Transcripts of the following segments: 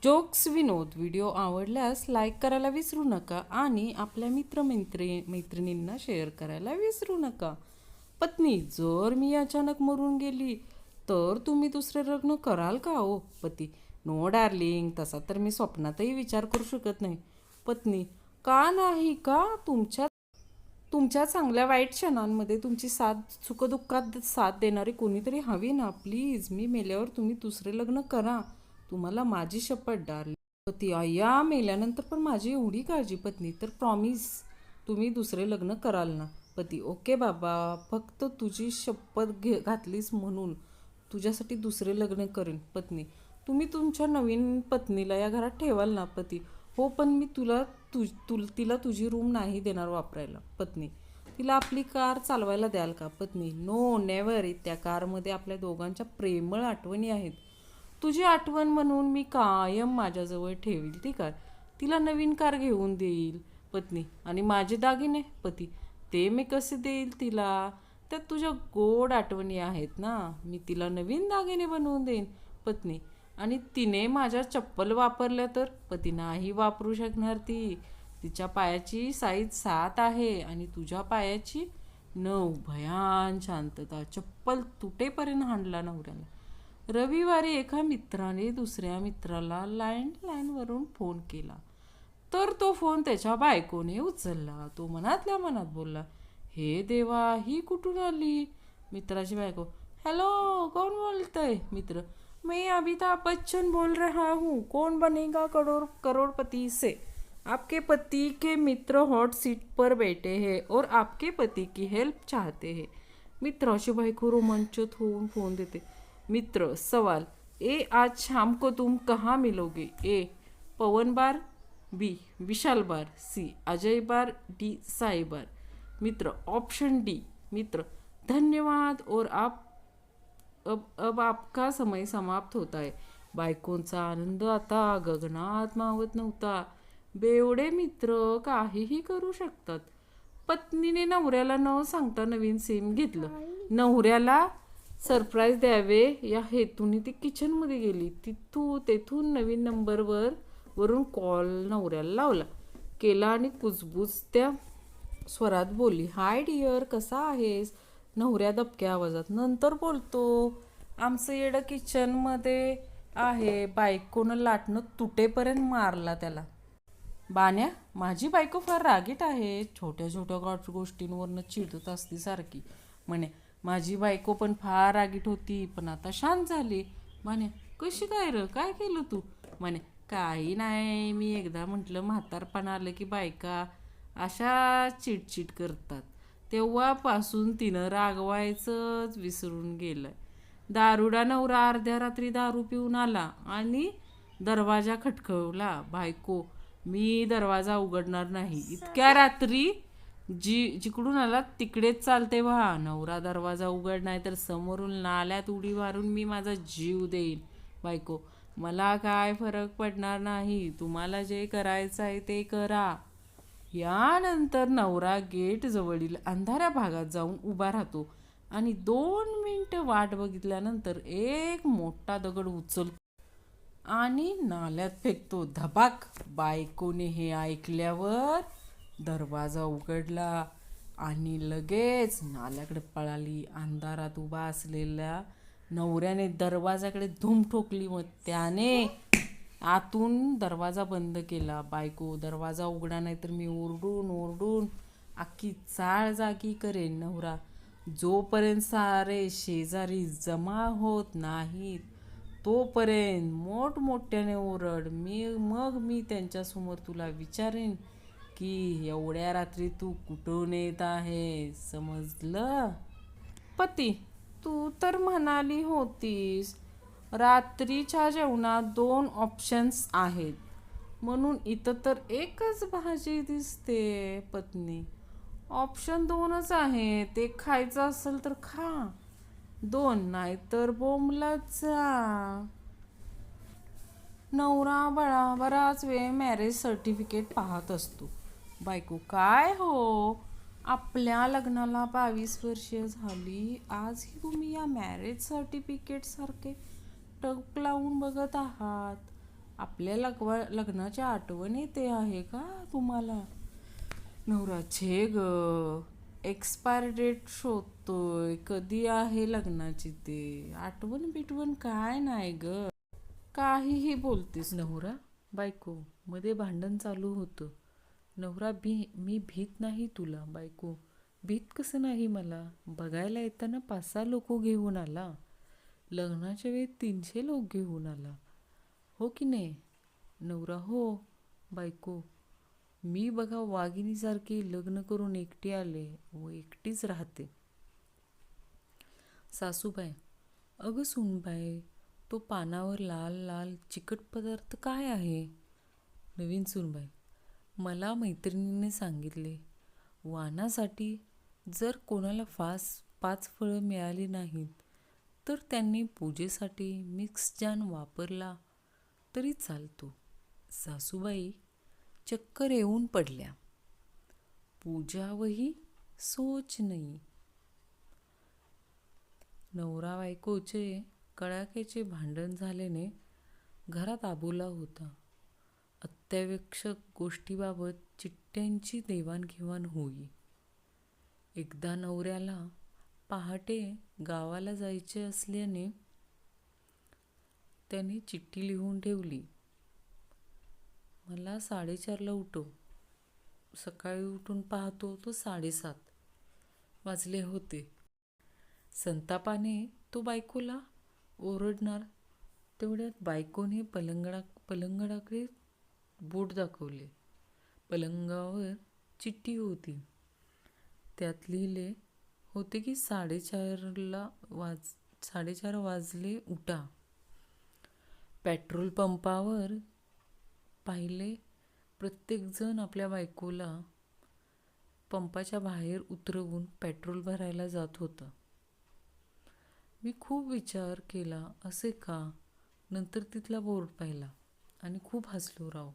Jokes विनोद video आवडल्यास like करायला विसरू नका आणि आपल्या मैत्रिणींना शेअर करायला विसरू नका. पत्नी, जर मी अचानक मरून गेली तर तुम्ही दुसरे लग्न कराल का हो? पती, नो डार्लिंग, तसा तर मी स्वप्नातही विचार करू शकत नाही. पत्नी, का नाही का? तुमच्या चांगल्या वाईट क्षणांमध्ये तुमची साथ सुखदुःखात साथ देणारी कोणीतरी हवी ना. प्लीज, मी मेल्यावर तुम्ही दुसरे लग्न करा. तुम्हाला माझी शपथ डार्लिंग. पती, अय्या, मेल्यानंतर पण माझी एवढी काळजी. पत्नी, तर प्रॉमिस तुम्ही दुसरे लग्न कराल ना. पती, ओके बाबा, फक्त तुझी शपथ घातलीस म्हणून तुझ्यासाठी दुसरे लग्न करेन. पत्नी, तुम्ही तुमच्या नवीन पत्नीला या घरात ठेवाल ना. पती, हो, पण मी तिला तुझी रूम नाही देणार वापरायला. पत्नी, तिला आपली कार चालवायला द्याल का? पत्नी, नो नेवर. त्या कारमध्ये आपल्या दोघांच्या प्रेमळ आठवणी आहेत. तुझी आठवण म्हणून मी कायम माझ्याजवळ ठेवील ती कार. तिला नवीन कार घेऊन देईल. पत्नी, आणि माझे दागिने? पती, ते मी कसे देईल तिला? त्यात तुझ्या गोड आठवणी आहेत ना. मी तिला नवीन दागिने बनवून देईन. पत्नी, आणि तिने माझ्या चप्पल वापरल्या तर? पती, नाही वापरू शकणार ती. तिच्या पायाची साईज 7 आहे आणि तुझ्या पायाची 9. भयान शांतता. चप्पल तुटेपर्यंत हाणला नवऱ्याला. रविवारी एका मित्राने दुसऱ्या मित्राला लँडलाईनवरून फोन केला तर तो फोन त्याच्या बायकोने उचलला. तो मनातल्या मनात बोलला, हे देवा, ही कुठून आली? मित्राची बायको, हेलो, कौन बोलतंय? मित्र, मैं अमिताभ बच्चन बोल रहा हूँ. कौन बनेगा करोड़पति से? आपके पति के मित्र हॉट सीट पर बैठे हैं और आपके पति की हेल्प चाहते हैं. मित्राची बायको रोमांचित होऊन फोन देते. मित्र, सवाल ए, आज शाम को तुम कहाँ मिलोगे? ए, पवन बार. बी, विशाल बार. सी, अजय बार. डी, साई बार. मित्र, ऑप्शन डी. मित्र, धन्यवाद और अब आपका समय समाप्त होता है. बायकोंचा आनंद आता गगनात मावत नव्हता. बेवडे मित्र काहीही करू शकतात. पत्नीने नवऱ्याला न सांगता नवीन सिम घेतलं. नवऱ्याला सरप्राईज द्यावे या हेतूने ती किचनमध्ये गेली. तेथून नवीन वरून कॉल नवऱ्याला लावला केला आणि कुजबुजत्या स्वरात बोलली, हाय डिअर, कसा आहेस? नवऱ्या दबक्या आवाजात, नंतर बोलतो, आमचं येडं किचनमध्ये आहे. बायकोनं लाटणं तुटेपर्यंत मारला त्याला. बाण्या, माझी बायको फार रागीट आहे. छोट्या छोट्या गोष्टींवरनं चिडत असती सारखी. म्हणे, माझी बायको पण फार रागीट होती, पण आता शांत झाली. म्हणे, कशी काय र, काय केलं तू? म्हणे, काही नाही, मी एकदा म्हटलं म्हातारपणा आलं की बायका अशा चिडचिड करतात. तेव्हापासून तिनं रागवायचंच विसरून गेलंय. दारुडा नवरा अर्ध्या रात्री दारू पिऊन आला आणि दरवाजा खटखवला. बायको, मी दरवाजा उघडणार नाही. इतक्या रात्री जिकडून आला तिकडेच चालते व्हा. नवरा दरवाजा उघड नाही तर समोरून नाल्यात उडी मारून मी माझा जीव देईन. बायको, मला काय फरक पडणार नाही. तुम्हाला जे करायचं आहे ते करा. यानंतर नवरा गेट जवळील अंधाऱ्या भागात जाऊन उभा राहतो आणि 2 मिनिटं वाट बघितल्यानंतर एक मोठा दगड उचलतो आणि नाल्यात फेकतो. धबाक. बायकोने हे ऐकल्यावर दरवाजा उघडला आणि लगेच नाल्याकडे पळाली. अंधारात उभा असलेल्या नवऱ्याने दरवाजाकडे धूम ठोकली व त्याने आतून दरवाजा बंद केला. बायको, दरवाजा उघडा नाही तर मी ओरडून अख्खी चाळ जागी करेन. नवरा, जोपर्यंत सारे शेजारी जमा होत नाहीत तोपर्यंत मोठमोठ्याने ओरड. मग मी त्यांच्यासमोर तुला विचारेन की एवढ्या रात्री तू कुठून येत आहे, समजलं? पती, तू तर म्हणाली होतीस रात्रीच्या जेवणात 2 ऑप्शन्स आहेत, म्हणून इथं तर एकच भाजी दिसते. पत्नी, ऑप्शन 2च आहे. ते खायचं असेल तर खा. 2 नाही तर बोंबलत जा. नवरा बराच वेळ मॅरेज सर्टिफिकेट पाहत असतो. बायको, काय हो, आपल्या लग्नाला 22 वर्षे झाली, आजही तुम्ही या मॅरेज सर्टिफिकेट सारखे टक लावून बघत आहात. आपल्या लग्नाची आठवण येते आहे का तुम्हाला? नवरा छे ग, एक्सपायर डेट शोधतोय, कधी आहे लग्नाची ते आठवण बिटवण काय नाही ग, काहीही बोलतेस. नवरा बायको मध्ये भांडण चालू होतं. नवरा मी भीत नाही तुला. बायको भीत कसं नाही मला, बघायला येताना 5-6 लोक घेऊन आला, लग्नाच्या वेळी 300 लोक घेऊन आला, हो की नाही? नवरा हो. बायको मी बघा वाघिणीसारखी लग्न करून एकटी आले व एकटीच राहते. सासूबाई अगं सुनबाई, तो पानावर लाल लाल चिकट पदार्थ काय आहे? नवीन सुनबाई मला मैत्रिणीने सांगितले, वाणासाठी जर कोणाला 5 फळं मिळाली नाहीत तर त्यांनी पूजेसाठी मिक्स जान वापरला तरी चालतो. सासूबाई चक्कर येऊन पडल्या. पूजावही सोच नाही. नवरा बायकोचे कडाक्याचे भांडण झाल्याने घरात आबोला होता. अत्यावश्यक गोष्टीबाबत चिठ्ठ्यांची देवाणघेवाण होई. एकदा नवऱ्याला पहाटे गावाला जायचे असल्याने त्याने चिठ्ठी लिहून ठेवली, मला 4:30ला उठव. सकाळी उठून पाहतो तो 7:30 वाजले होते. संतापाने तो बायकोला ओरडणार तेवढ्यात बायकोने पलंगाकडे बोट दाखवले. पलंगावर चिठ्ठी होती. त्यात लिहिले होते की 4:30 वाजले उठा. पेट्रोल पंपावर पाहिले प्रत्येकजण आपल्या बायकोला पंपाच्या बाहेर उतरवून पेट्रोल भरायला जात होता. मी खूप विचार केला असे का. नंतर तिथला बोर्ड पाहिला आणि खूप हसलो राव.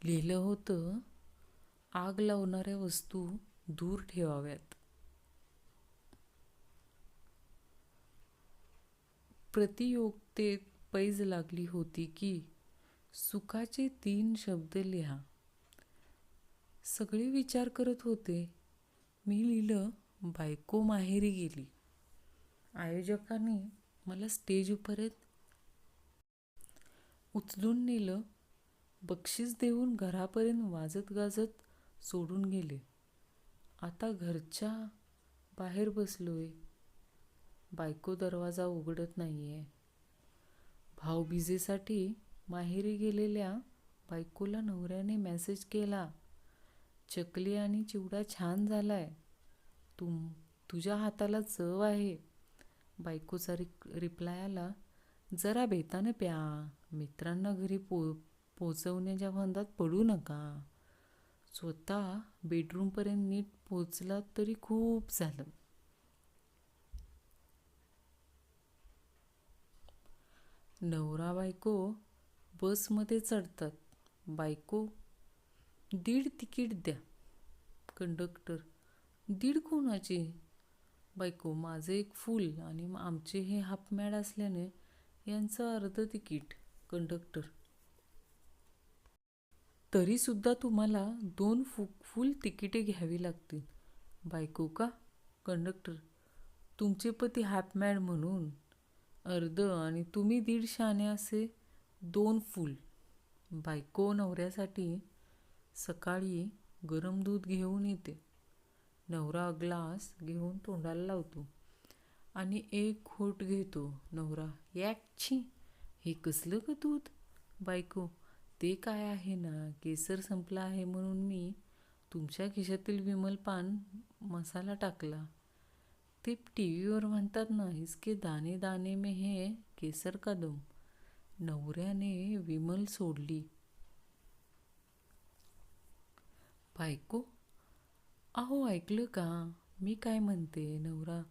लिहिलं होतं, आग लावणाऱ्या वस्तू दूर ठेवाव्यात. प्रतियोगितेत पैज लागली होती की सुखाचे 3 शब्द लिहा. सगळे विचार करत होते. मी लिहिलं, बायको माहेरी गेली. आयोजकांनी मला स्टेजपर्यंत उचलून नेलं. बक्षीस देऊन घरापर्यंत वाजत गाजत सोडून गेले. आता घरच्या बाहेर बसलोय. बायको दरवाजा उघडत नाहीये. भाऊबीजेसाठी माहेरी गेलेल्या बायकोला नवऱ्याने मेसेज केला, चकली आणि चिवडा छान झालाय, तुझ्या हाताला चव आहे. बायकोचा रिप्लाय आला, जरा बेतानं प्या, मित्रांना घरी पोचवण्याच्या फंदात पडू नका. स्वतः बेडरूमपर्यंत नीट पोचला तरी खूप झालं. नवरा बायको बसमध्ये चढतात. बायको 1.5 तिकीट द्या. कंडक्टर 1.5 कोणाची? बायको माझं 1 फुल आणि आमचे हे हाफ मॅड असल्याने यांचं अर्ध तिकीट. कंडक्टर तरी सुद्धा तुम्हाला 2 फुल तिकिटे घ्यावी लागतील. बायको का? कंडक्टर तुमचे पती हाफ मॅड म्हणून अर्ध आणि तुम्ही 150 आणे असे 2 फुल. बायको नवऱ्यासाठी सकाळी गरम दूध घेऊन येते. नवरा ग्लास घेऊन तोंडाला लावतो आणि 1 घोट घेतो. नवरा छी, हे कसलं ग दूध? बायको ते काय आहे ना, केसर संपला आहे म्हणून मी तुमच्या खिशातील विमल पान मसाला टाकला. ते टीव्हीवर म्हणतात ना, इसके दाणे दाणे में है केसर का दम. नवऱ्याने विमल सोडली. बायको अहो ऐकलं का, मी काय म्हणते? नवरा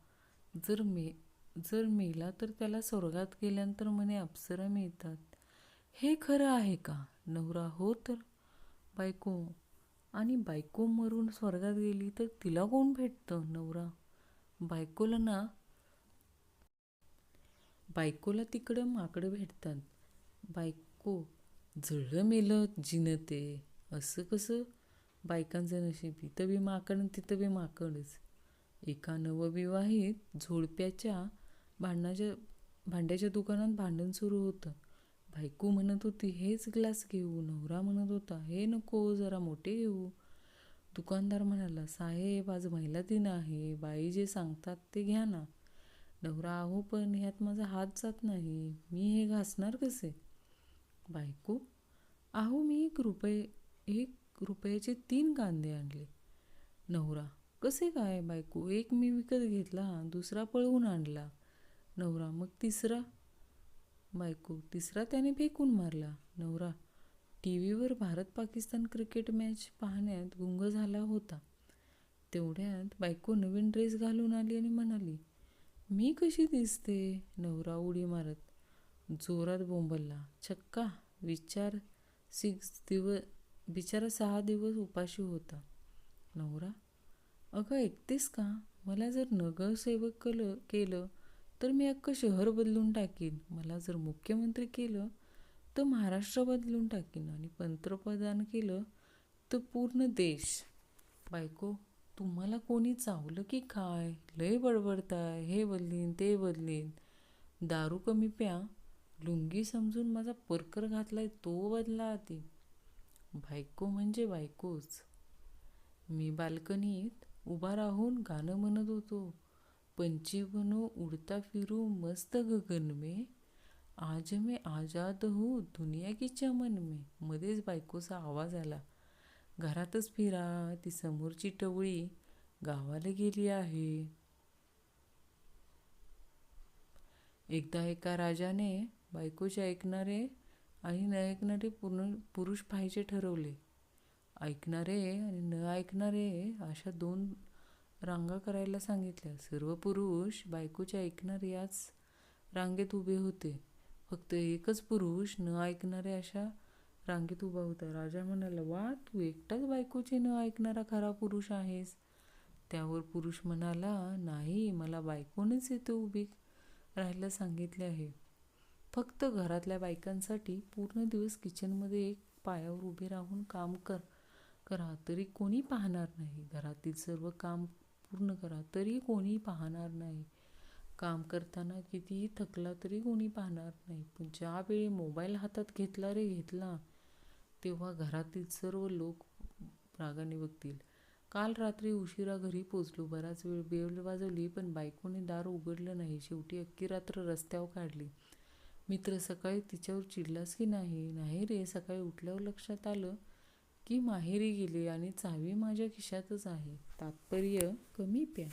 जर मेला तर त्याला स्वर्गात गेल्यानंतर म्हणे अप्सरा मिळतात, हे खरं आहे का? नवरा हो तर. बायको आणि बायको मरून स्वर्गात गेली तर तिला कोण भेटतं? नवरा बायकोला तिकडं माकडं भेटतात. बायको जळलं मेलं जिनते. असं कसं? बायकांचं नशीब, इथं बी माकड आणि तिथं बी माकडच. एका नवविवाहित जोडप्याच्या भांडणाच्या भांड्याच्या दुकानात भांडण सुरू होतं. बायको म्हणत होती हेच ग्लास घेऊ, नवरा म्हणत होता हे नको जरा मोठे घेऊ. दुकानदार म्हणाला साहेब आज महिला दिन आहे, बाई जे सांगतात ते घ्या ना. नवरा अहो पण ह्यात माझा हात जात नाही, मी हे घासणार कसे. बायको अहो मी 1 रुपयाचे 3 कांदे आणले. नवरा कसे काय. बायको एक मी विकत घेतला, दुसरा पळवून आणला. नवरा मग तिसरा. बायको तिसरा त्याने फेकून मारला. नवरा टी व्हीवर भारत पाकिस्तान क्रिकेट मॅच पाहण्यात गुंग झाला होता. तेवढ्यात बायको नवीन ड्रेस घालून आली आणि म्हणाली मी कशी दिसते. नवरा उडी मारत जोरात बोंबलला छक्का. विचार 6 दिवस उपाशी होता. नवरा अगं ऐकतेस का, मला जर नगरसेवक केलं तर मी अख्खं शहर बदलून टाकीन. मला जर मुख्यमंत्री केलं तर महाराष्ट्र बदलून टाकीन आणि पंतप्रधान केलं तर पूर्ण देश. बायको तुम्हाला कोणी चावलं की काय, लय बडबडताय, हे बदलीन ते बदलीन. दारू कमी प्या, लुंगी समजून माझा परकर घातलाय तो बदला आधी. बायको म्हणजे बायकोच. मी बाल्कनीत उभा राहून गाणं म्हणत होतो. पंछी बनो उडता फिरू मस्त गगन में, आज मैं आजाद हूँ दुनिया की चमन में. मध्येच बायकोचा आवाज आला घरातच फिरा, ती समोरची टवळी गावाला गेली आहे. एकदा एका राजाने बायकोचे ऐकणारे आणि न ऐकणारे पुरुष पाहायचे ठरवले. ऐकणारे आणि न ऐकणारे अशा 2 रांगा करायला सांगितल्या. सर्व पुरुष बायकोचे ऐकणारे याच रांगेत उभे होते. फक्त एकच पुरुष न ऐकणारे अशा रांगेत उभा होता. राजा म्हणाला वा, तू एकटाच बायकोचे न ऐकणारा खरा पुरुष आहेस. त्यावर पुरुष म्हणाला नाही, मला बायकोनेच इथे उभी राहायला सांगितले आहे. फक्त घरातल्या बायकांसाठी पूर्ण दिवस किचनमध्ये एक पायावर उभे राहून काम करा तरी कोणी पाहणार नाही. घरातील सर्व काम पूर्ण करा तरी कोणी पाहणार नाही. काम करताना कितीही थकला तरी कोणी पाहणार नाही. पण ज्यावेळी मोबाईल हातात घेतला तेव्हा घरातील सर्व लोक रागाने बघतील. काल रात्री उशिरा घरी पोचलो, बराच वेळ बेल वाजवली पण बायकोने दार उघडलं नाही. शेवटी अख्खी रात्र रस्त्यावर काढली. मित्र सकाळी तिच्यावर चिडलास की नाही. नाही रे, सकाळी उठल्यावर लक्षात आलं की माहेरी गेले आणि चावी माझ्या खिशातच आहे. तात्पर्य कमी प्या.